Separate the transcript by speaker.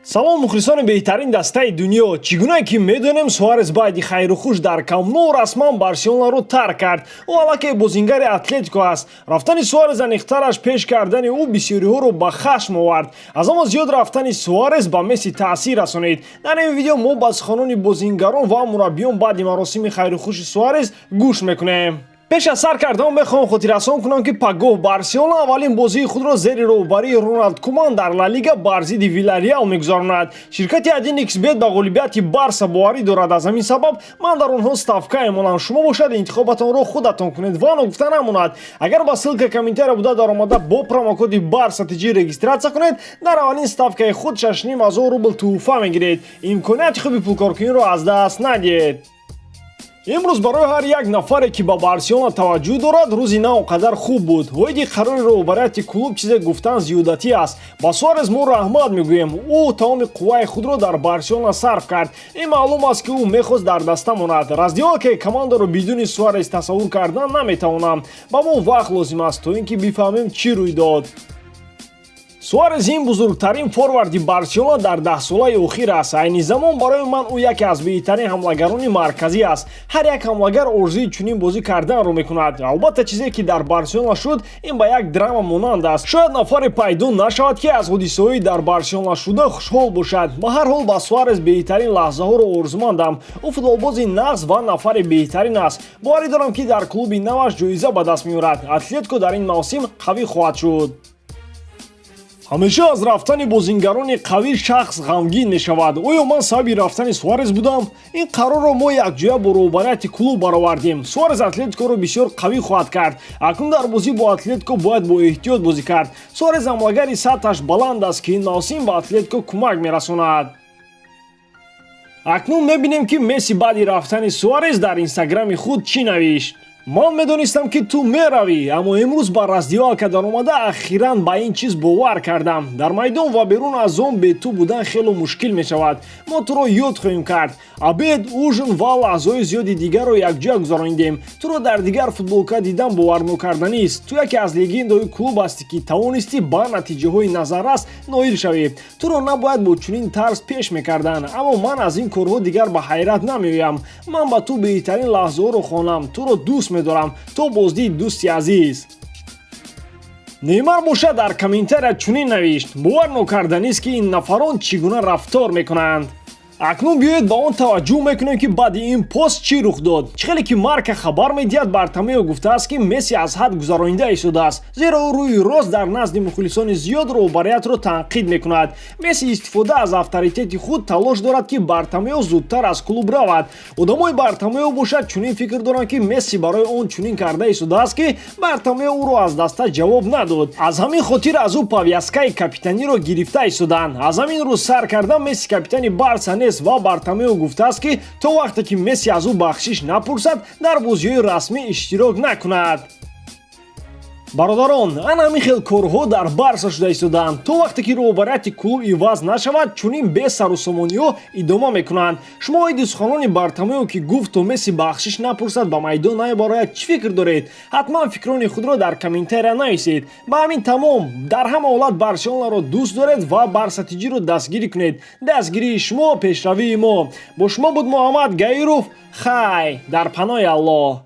Speaker 1: салом мухлисони беҳтарин дастаи дунё. Чӣ гуна ки медонем Суарес баъди хайру хуш дар Камп-Ноу расман Барселонаро тарк кард. Ӯ аллакай бозингари Атлетико аст. Рафтани Суарес аниқтараш пеш кардани ӯ бисёриҳоро ба хашм овард. Аз ҳама зиёд рафтани Суарес ба Месси таъсир расонид. Дар ин видео мо ба суханони бозингарон ва мураббиён баъди маросими хайру хуши Суарес гӯш мекунем. пеш аз сар кардан мехоҳам хотиррасон кунам ки пагоҳ Барселона аввалин бозии худро зери роҳбарии Роналд Куман дар Ла Лига бар зидди Виллареал мегузаронад. Ширкати 1xbet ба ғолибияти Барса боварӣ дорад. Аз ҳамин сабаб ман дар онҳо ставка мемонам. Шумо бошад интихоботонро худатон кунед ва ногуфта намонад. Агар ба ссилка комментария БУДА даромада бо промокоди БАРСАТЖ регистратсия кунед, дар аввалин ставкаи худ 6500 рубл туҳфа мегиред. имконияти хуби пулкоркуниро аз даст надиҳед. имрӯз барои ҳар як нафаре ки ба Барселона таваҷҷӯҳ дорад рӯзи на он қадар хуб буд. ҳоиди қарори роҳбарияти клуб чизе гуфтан зиёдатӣ аст. ба Суарес мо раҳмат мегӯем. ӯ тамоми қувваи худро дар Барселона сарф кард. ин маълум аст ки ӯ мехост дар даста монад. раздевалкаи командаро бидуни Суарес тасаввур кардан наметавонам. ба мо вақт лозим аст то ин ки бифаҳмем чӣ рӯй дод. Суарес ин бузургтарин форварди Барселона дар 10 солаи охир аст. айни замон барои ман ӯ яке аз беҳтарин ҳамлагарони марказӣ аст. ҳар як ҳамлагар орзуи чунин бозӣ карданро мекунад. албатта чизе ки дар Барселона шуд, ин ба як драма монанд аст. шояд нафаре пайдо нашавад ки аз ҳодисаҳои дар Барселона шуда хушҳол бошад. ба ҳар ҳол ба Суарес беҳтарин лаҳзаҳоро орзумандам. ӯ футболбози нағз ва нафари беҳтарин аст. боварӣ дорам ки дар клуби наваш ҷоиза ба даст меорад. Атлетико дар ин мавсим қавӣ хоҳад шуд. ҳамеша аз рафтани бозингарони қавӣ шахс ғамгин мешавад. оё ман сабаби рафтани Суарес будам? ин қарорро мо якҷоя бо роҳбарияти клуб баровардем. Суарес Атлетикоро бисёр қавӣ хоҳад кард. акнун дар бозӣ бо Атлетико бояд бо эҳтиёт бозӣ кард. Суарес ҳамлагари сатҳаш баланд аст ки ин мавсим ба Атлетико кӯмак мерасонад. акнун мебинем ки Месси баъди рафтани Суарес дар инстаграми худ чӣ навишт. ман медонистам ки ту меравӣ, аммо имрӯз ба раздевалка даромада ахиран ба ин чиз бовар кардам. дар майдон ва берун аз он бе ту будан хело мушкил мешавад. мо туро ёд хоҳем кард. обед, ужин ва лаҳзаҳои зиёди дигарро якҷоя гузаронидем. туро дар дигар футболка дидан боварнокарданист. ту яке аз легендаҳои клуб ҳастӣ ки тавонистӣ ба натиҷаҳои назаррас ноил шавӣ. туро набояд бо чунин тарз пеш мекардан, аммо ман аз ин корҳо дигар ба ҳайрат намеоям. ман ба ту беҳтарин лаҳзаҳоро хонам. туро дӯст медорам. то боздид дӯсти азиз. Неймар боша дар комментария чунин навишт. бовар нокарданист ки ин нафарон чӣ гуна рафтор мекунанд. акнун биёед ба он таваҷҷӯҳ мекунем ки баъди ин пост чӣ рух дод. чӣ хеле ки марка хабар медиҳад, Бартамеоу гуфтааст ки Месси аз ҳад гузаронида истодааст, зеро ӯ рӯи рост дар назди мухлисони зиёд роҳбариятро танқид мекунад. Месси истифода аз авторитети худ талош дорад ки Бартамеоу зудтар аз клуб равад. одамои Бартамеоу бошад чунин фикр доранд ки Месси барои он чунин карда истодааст ки Бартамеоу ӯро аз даста ҷавоб надод. аз ҳамин хотир аз ӯ повязкаи Капитаниро гирифта истоданд. аз ҳамин рӯз сар карда Месси капитани Барса ва Бартамеоу гуфтааст ки то вақте ки Месси аз ӯ бахшиш напурсад, дар бозиҳои расмӣ иштирок накунад. бародарон, ан ҳамин хел корҳо дар Барса шуда истодаанд. то вақте ки роҳбарияти клуб иваз нашавад, чунин бесарусомониҳо идома мекунанд. шумо оиди суханони Бартамеоу ки гуфт то Месси бахшиш напурсад ба майдон намебарояд чӣ фикр доред? ҳатман фикрони худро дар комментария нависед. ба ҳамин тамом, дар ҳама ҳолат Барселонаро дӯст доред ва БАРСАТЖ-ро дастгирӣ кунед. дастгирии шумо пешравии мо. бо шумо буд Муҳаммад Гаиров. хай дар паноҳи Аллоҳ.